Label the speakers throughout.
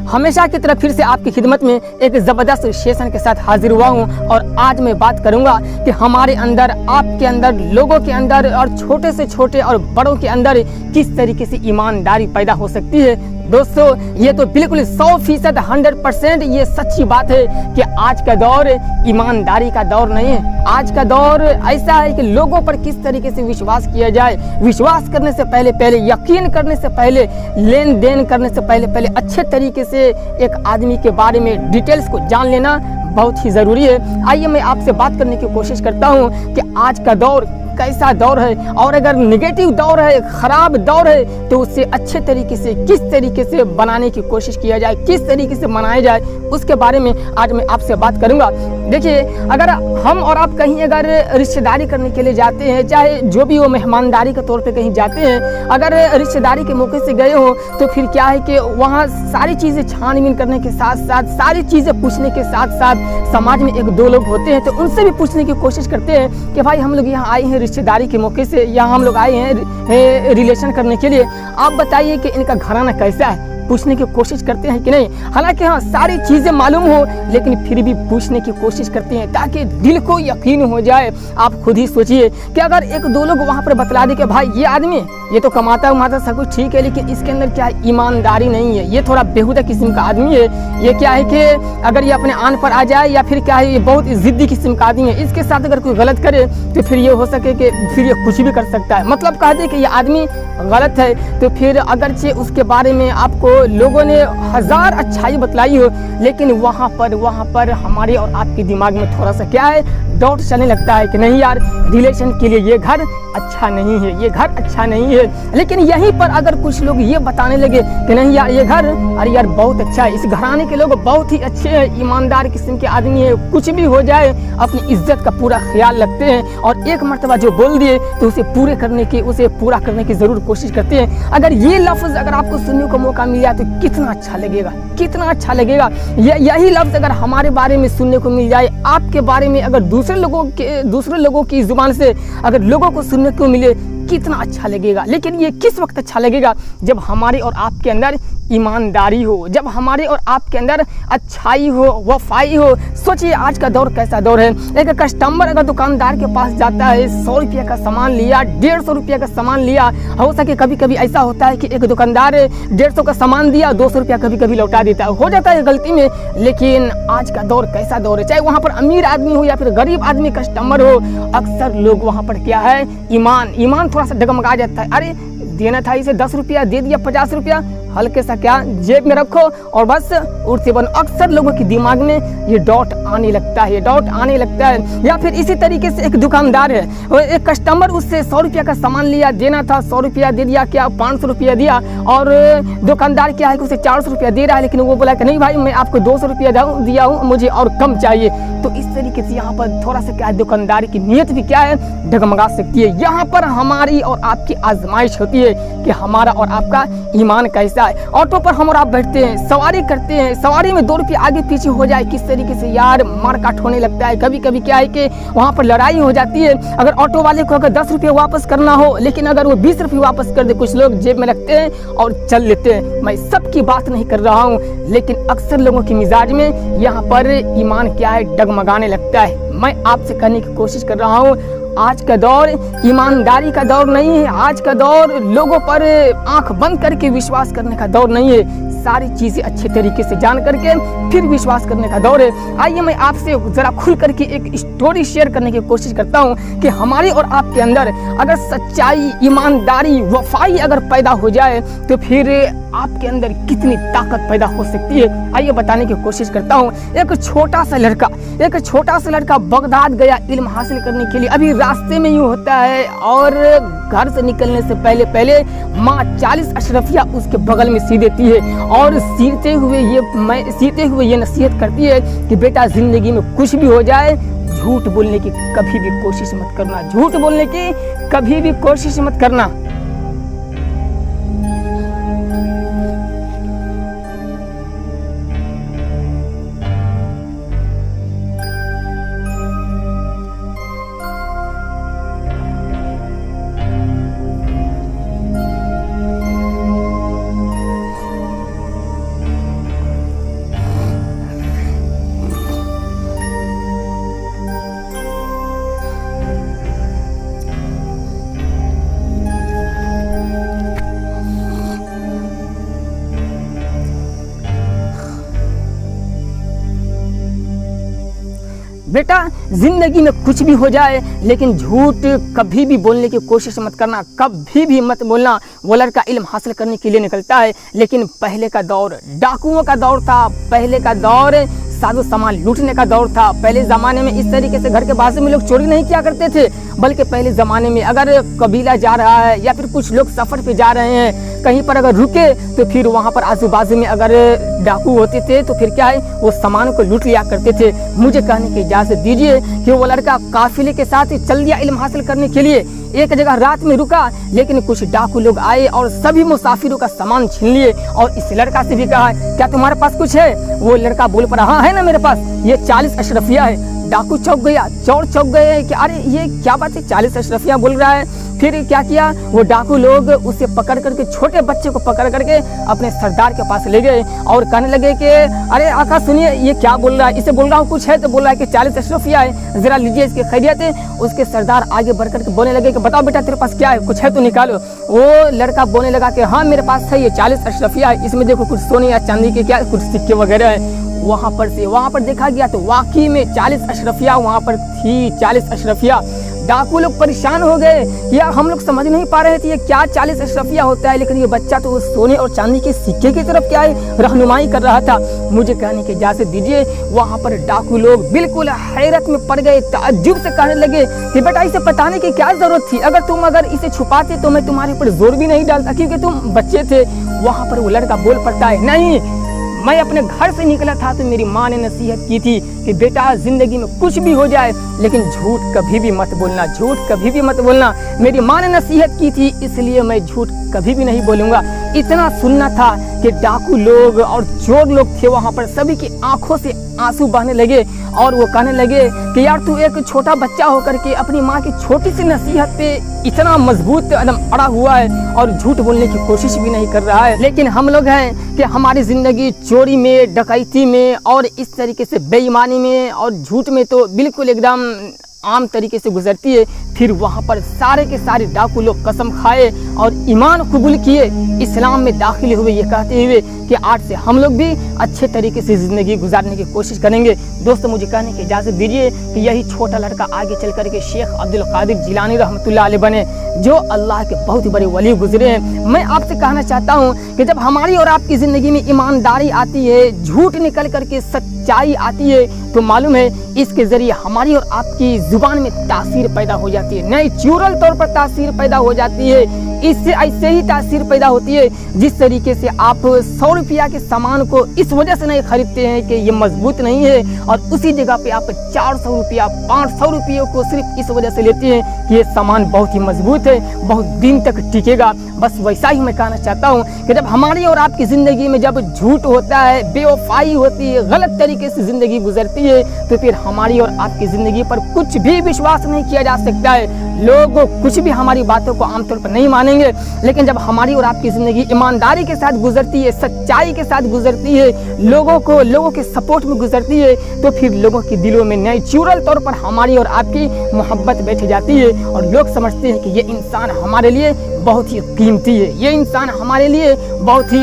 Speaker 1: हमेशा की तरह फिर से आपकी खिदमत में एक ज़बरदस्त सेशन के साथ हाजिर हुआ हूँ और आज मैं बात करूँगा कि हमारे अंदर, आपके अंदर, लोगों के अंदर और छोटे से छोटे और बड़ों के अंदर किस तरीके से ईमानदारी पैदा हो सकती है। दोस्तों, ये तो बिल्कुल 100% 100% ये सच्ची बात है कि आज का दौर ईमानदारी का दौर नहीं है। आज का दौर ऐसा है कि लोगों पर किस तरीके से विश्वास किया जाए। विश्वास करने से पहले यकीन करने से पहले, लेन देन करने से पहले अच्छे तरीके से एक आदमी के बारे में डिटेल्स को जान लेना बहुत ही ज़रूरी है। आइए मैं आपसे बात करने की कोशिश करता हूँ कि आज का दौर कैसा दौर है और अगर नेगेटिव दौर है, ख़राब दौर है, तो उससे अच्छे तरीके से किस तरीके से बनाने की कोशिश किया जाए, किस तरीके से मनाया जाए, उसके बारे में आज मैं आपसे बात करूंगा। देखिए, अगर हम और आप कहीं अगर रिश्तेदारी करने के लिए जाते हैं, चाहे जो भी हो, मेहमानदारी के तौर पे कहीं जाते हैं, अगर रिश्तेदारी के मौके से गए हो तो फिर क्या है कि वहाँ सारी चीज़ें छानबीन करने के साथ साथ, सारी चीज़ें पूछने के साथ साथ समाज में एक दो लोग होते हैं तो उनसे भी पूछने की कोशिश करते हैं कि भाई हम लोग यहाँ आए हैं रिश्तेदारी के मौके से, यहाँ हम लोग आए हैं रिलेशन करने के लिए, आप बताइए कि इनका घराना कैसा है, पूछने की कोशिश करते हैं कि नहीं। हालांकि हाँ, सारी चीज़ें मालूम हो लेकिन फिर भी पूछने की कोशिश करते हैं ताकि दिल को यकीन हो जाए। आप खुद ही सोचिए कि अगर एक दो लोग वहाँ पर बतला दे कि भाई ये आदमी ये तो कमाता उमाता सब कुछ ठीक है लेकिन इसके अंदर क्या है, ईमानदारी नहीं है, ये थोड़ा बेहुदा किस्म का आदमी है, ये क्या है कि अगर ये अपने आन पर आ जाए या फिर क्या है ये बहुत ज़िद्दी किस्म का आदमी है, इसके साथ अगर कोई गलत करे तो फिर ये हो सके कि फिर ये कुछ भी कर सकता है। मतलब कह दे कि ये आदमी गलत है तो फिर अगरचे उसके बारे में आपको लोगों ने हज़ार अच्छाई बतलाई हो लेकिन वहाँ पर हमारे और आपके दिमाग में थोड़ा सा क्या है, डाउट चलने लगता है कि नहीं यार, रिलेशन के लिए ये घर अच्छा नहीं है, ये घर अच्छा नहीं है। लेकिन यहीं पर अगर कुछ लोग ये बताने लगे कि नहीं यार ये घर, अरे यार बहुत अच्छा है, इस घराने के लोग बहुत ही अच्छे हैं, ईमानदार किस्म के आदमी है, कुछ भी हो जाए अपनी इज्जत का पूरा ख्याल रखते हैं और एक मर्तबा जो बोल दिए तो उसे पूरा करने की ज़रूर कोशिश करते हैं। अगर ये लफ्ज़ अगर आपको सुनने को मौका मिल जाए तो कितना अच्छा लगेगा, कितना अच्छा लगेगा। यही लफ्ज़ अगर हमारे बारे में सुनने को मिल जाए, आपके बारे में अगर दूसरे लोगों की ज़ुबान से अगर लोगों को सुनने को मिले, कितना अच्छा लगेगा। लेकिन ये किस वक्त अच्छा लगेगा, जब हमारे और आपके अंदर ईमानदारी हो, जब हमारे और आपके अंदर अच्छाई हो, वफाई हो। सोचिए आज का दौर कैसा दौर है। एक कस्टमर अगर दुकानदार के पास जाता है, 100 रुपये का सामान लिया, 150 रुपये का सामान लिया, हो सके कभी कभी ऐसा होता है कि एक दुकानदार 150 का सामान दिया, 200 रुपया कभी कभी लौटा देता है, हो जाता है गलती में। लेकिन आज का दौर कैसा दौर है, चाहे वहाँ पर अमीर आदमी हो या फिर गरीब आदमी कस्टमर हो, अक्सर लोग वहाँ पर क्या है, ईमान थोड़ा सा डगमगा जाता है। अरे देना था, इसे 10 रुपया दे दिया, 50 रुपया हल्के सा क्या जेब में रखो और बस उड़ते बनो। अक्सर लोगों के दिमाग में ये डाउट आने लगता है, या फिर इसी तरीके से एक दुकानदार है, एक कस्टमर उससे 100 रुपया का सामान लिया, देना था 100 रुपया दे दिया, क्या 500 रुपया दिया, और दुकानदार क्या है कि उसे 400 रुपया दे रहा है, लेकिन वो बोला कि नहीं भाई मैं आपको 200 रुपया दिया हूँ, मुझे और कम चाहिए। तो इस तरीके से यहाँ पर थोड़ा सा क्या है, दुकानदार की नीयत भी क्या है, डगमगा सकती है। यहाँ पर हमारी और आपकी आजमाइश होती है कि हमारा और आपका ईमान कैसा है। ऑटो पर हम और आप बैठते हैं, सवारी करते हैं, सवारी में 2 रुपये आगे पीछे हो जाए, किस तरीके से यार मारकाट होने लगता है। कभी कभी क्या है कि वहाँ पर लड़ाई हो जाती है। अगर ऑटो वाले को अगर 10 रुपये वापस करना हो, लेकिन अगर वो 20 रुपये वापस कर दे, कुछ लोग जेब में रखते हैं और चल लेते हैं। मैं सबकी बात नहीं कर रहा हूँ, लेकिन अक्सर लोगों की मिजाज में यहाँ पर ईमान क्या है, डगमगाने लगता है। मैं आपसे कहने की कोशिश कर रहा हूँ, आज का दौर ईमानदारी का दौर नहीं है। आज का दौर लोगों पर आंख बंद करके विश्वास करने का दौर नहीं है। सारी चीज़ें अच्छे तरीके से जान करके फिर विश्वास करने का दौर है। आइए मैं आपसे ज़रा खुल करके एक स्टोरी शेयर करने की कोशिश करता हूँ कि हमारे और आपके अंदर अगर सच्चाई, ईमानदारी, वफाई अगर पैदा हो जाए तो फिर आपके अंदर कितनी ताकत पैदा हो सकती है। आइए बताने की कोशिश करता हूँ। एक छोटा सा लड़का बगदाद गया इल्म हासिल करने के लिए। अभी रास्ते में यूँ होता है और घर से निकलने से पहले माँ 40 अशरफिया उसके बगल में सी देती है और सीते हुए ये नसीहत करती है कि बेटा जिंदगी में कुछ भी हो जाए, झूठ बोलने की कभी भी कोशिश मत करना, झूठ बोलने की कभी भी कोशिश मत करना। बेटा जिंदगी में कुछ भी हो जाए लेकिन झूठ कभी भी बोलने की कोशिश मत करना, कभी भी मत बोलना। वो लड़का इल्म हासिल करने के लिए निकलता है, लेकिन पहले का दौर डाकुओं का दौर था, पहले का दौर साधु सामान लूटने का दौर था। पहले ज़माने में इस तरीके से घर के बाजू में लोग चोरी नहीं किया करते थे, बल्कि पहले ज़माने में अगर कबीला जा रहा है या फिर कुछ लोग सफ़र पे जा रहे हैं, कहीं पर अगर रुके तो फिर वहाँ पर आजू बाजू में अगर डाकू होते थे तो फिर क्या है, वो सामान को लूट लिया करते थे। मुझे कहने की इजाज़त दीजिए कि वो लड़का काफिले के साथ चल दिया इल्म हासिल करने के लिए, एक जगह रात में रुका, लेकिन कुछ डाकू लोग आए और सभी मुसाफिरों का सामान छीन लिए। और इस लड़का से भी कहा, क्या तुम्हारे पास कुछ है? वो लड़का बोल पड़ा, हाँ है ना मेरे पास, ये 40 अशरफिया है। डाकू चौंक गया, चौड़ चौंक गए कि अरे ये क्या बात है, 40 अशरफिया बोल रहा है। फिर क्या किया, वो डाकू लोग उसे पकड़ करके, छोटे बच्चे को पकड़ करके अपने सरदार के पास ले गए और कहने लगे कि अरे आका सुनिए, ये क्या बोल रहा है? इसे बोल रहा हूँ कुछ है तो बोल रहा है कि 40 अशरफिया है, जरा लीजिए इसकी खैरियत है। उसके सरदार आगे बढ़ करके बोलने लगे कि बताओ बेटा तेरे पास क्या है, कुछ है तो निकालो। वो लड़का बोलने लगा कि हाँ मेरे पास है, ये 40 अशरफिया है, इसमें देखो कुछ सोने या चांदी के क्या कुछ सिक्के वगैरह है। वहाँ पर देखा गया तो वाकई में 40 अशरफिया वहाँ पर थी, 40 अशरफिया। डाकू लोग परेशान हो गए, यार हम लोग समझ नहीं पा रहे थे ये क्या 40 अशरफिया होता है, लेकिन ये बच्चा तो सोने और चांदी के सिक्के की तरफ क्या है रहनुमाई कर रहा था। मुझे कहने की इजाजत दीजिए, वहाँ पर डाकू लोग बिल्कुल हैरत में पड़ गए, ताज्जुब से कहने लगे कि बेटा इसे बताने की क्या जरूरत थी, अगर इसे छुपाते तो मैं तुम्हारे ऊपर जोर भी नहीं डालता क्योंकि तुम बच्चे थे। वहाँ पर वो लड़का बोल पड़ता है, नहीं मैं अपने घर से निकला था तो मेरी माँ ने नसीहत की थी कि बेटा जिंदगी में कुछ भी हो जाए लेकिन झूठ कभी भी मत बोलना, झूठ कभी भी मत बोलना। मेरी माँ ने नसीहत की थी इसलिए मैं झूठ कभी भी नहीं बोलूँगा। इतना सुनना था कि डाकू लोग और चोर लोग थे वहाँ पर, सभी की आंखों से आंसू बहने लगे और वो कहने लगे कि यार तू एक छोटा बच्चा होकर के अपनी माँ की छोटी सी नसीहत पे इतना मजबूत एकदम अड़ा हुआ है और झूठ बोलने की कोशिश भी नहीं कर रहा है। लेकिन हम लोग हैं कि हमारी ज़िंदगी चोरी में, डकैती में और इस तरीके से बेईमानी में और झूठ में तो बिल्कुल एकदम आम तरीके से गुजरती है। फिर वहाँ पर सारे के सारे डाकू लोग कसम खाए और ईमान कबूल किए, इस्लाम में दाखिल हुए, ये कहते हुए कि आज से हम लोग भी अच्छे तरीके से ज़िंदगी गुजारने की कोशिश करेंगे। दोस्तों मुझे कहने की इजाज़त दीजिए कि यही छोटा लड़का आगे चल कर के शेख अब्दुल कादिर जिलानी रहमतुल्लाह अलैह बने, जो अल्लाह के बहुत ही बड़े वली गुजरे हैं। मैं आपसे कहना चाहता हूँ कि जब हमारी और आपकी ज़िंदगी में ईमानदारी आती है, झूठ निकल करके सच्चाई आती है, तो मालूम है इसके ज़रिए हमारी और आपकी ज़ुबान में तासीर पैदा हो जाती है, नेचुरल तौर पर तासीर पैदा हो जाती है। इससे ऐसे ही तासीर पैदा होती है जिस तरीके से आप 100 रुपया के सामान को इस वजह से नहीं खरीदते हैं कि ये मजबूत नहीं है और उसी जगह पे आप 400 रुपया 500 रुपये को सिर्फ इस वजह से लेते हैं कि ये सामान बहुत ही मजबूत है, बहुत दिन तक टिकेगा। बस वैसा ही मैं कहना चाहता हूँ कि जब हमारी और आपकी ज़िंदगी में जब झूठ होता है, बेवफाई होती है, गलत तरीके से ज़िंदगी गुजरती है, तो फिर हमारी और आपकी ज़िंदगी पर कुछ भी विश्वास नहीं किया जा सकता है। लोग कुछ भी हमारी बातों को आमतौर पर नहीं मानेंगे, लेकिन जब हमारी और आपकी ज़िंदगी ईमानदारी के साथ गुजरती है, सच्चाई के साथ गुजरती है, लोगों के सपोर्ट में गुजरती है, तो फिर लोगों के दिलों में नेचुरल तौर पर हमारी और आपकी मोहब्बत बैठ जाती है और लोग समझते हैं कि ये इंसान हमारे लिए बहुत ही कीमती है, ये इंसान हमारे लिए बहुत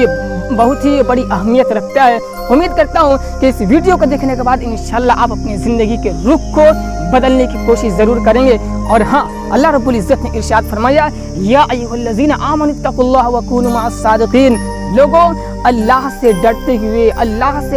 Speaker 1: ही बड़ी अहमियत रखता है। उम्मीद करता हूँ कि इस वीडियो को देखने के बाद इंशाल्लाह आप अपनी ज़िंदगी के रुख को बदलने की कोशिश ज़रूर करेंगे। और हाँ, अल्लाह रब्बुल इज़्ज़त ने इरशाद फरमाया, या अय्युहल्लज़ीना आमनुत्तकुल्लाह व कूनू मअस-सादिक़ीन, लोगों अल्लाह से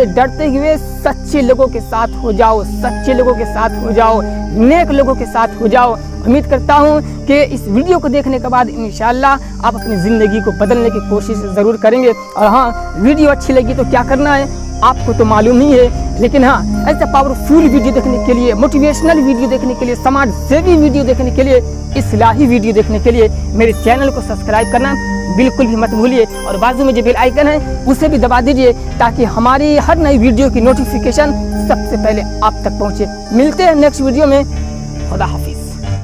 Speaker 1: डरते हुए सच्चे लोगों के साथ हो जाओ, सच्चे लोगों के साथ हो जाओ, नेक लोगों के साथ हो जाओ। उम्मीद करता हूँ कि इस वीडियो को देखने के बाद इंशाल्लाह आप अपनी ज़िंदगी को बदलने की कोशिश ज़रूर करेंगे। और हाँ, वीडियो अच्छी लगी तो क्या करना है आपको तो मालूम ही है, लेकिन हाँ ऐसा पावरफुल वीडियो देखने के लिए, मोटिवेशनल वीडियो देखने के लिए, समाज सेवी वीडियो देखने के लिए, इस्लाही वीडियो देखने के लिए मेरे चैनल को सब्सक्राइब करना बिल्कुल भी मत भूलिए और बाजू में जो बेल आइकन है उसे भी दबा दीजिए ताकि हमारी हर नई वीडियो की नोटिफिकेशन सबसे पहले आप तक पहुँचे। मिलते हैं नेक्स्ट वीडियो में। खुदा हाफिज़।